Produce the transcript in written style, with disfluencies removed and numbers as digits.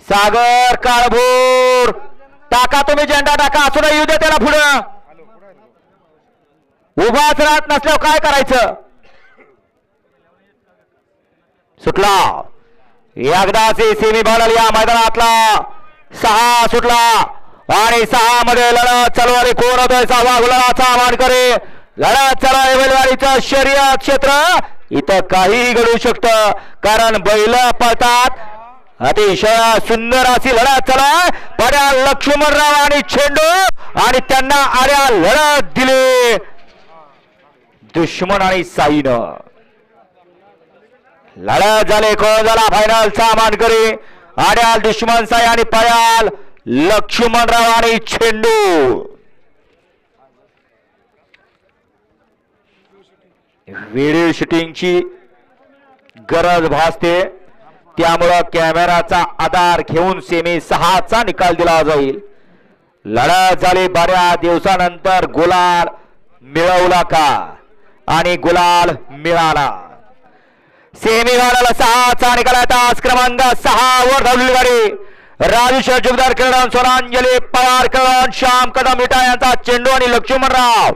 सागर काळभोर टाका तुम्ही झेंडा टाका असू दे येऊ दे त्याला पुढं उभाच राहत नसल्यावर काय करायचं सुटला एकदाची सेमी बॉल या मैदानातला 6 सुटला आणि 6 मध्ये लढत चालू आहे कोण होतोय 6वा गुलाबाचा मानकरी लढत चालू आहे बैलगाडीचं शर्यत क्षेत्र इथं काही घडू शकतं कारण बैल पळतात अतिशय सुंदर अशी लढत चालू आहे पड्या लक्ष्मणराव आणि चेंडू आणि त्यांना आड्या लढत दिली दुश्मन आणि साईनं लढत झाले कोण झाला फायनलचा मानकरी आड्याल दुश्मन साई आणि पयाल लक्ष्मणराव आणि चेंडू व्हिडिओ शूटिंगची गरज भासते त्यामुळं कॅमेराचा आधार घेऊन सेमी 6चा निकाल दिला जाईल लढत झाली बऱ्याच दिवसानंतर गुलाल मिळवला का आणि गुलाल मिळाला सेमी गाडाला 6चा निकाल तास क्रमांक 6 वर धावलेली गाडी राजेश जुगदार करण सोनांजली पवार करण श्याम कदम मिठा यांचा चेंडू आणि लक्ष्मणराव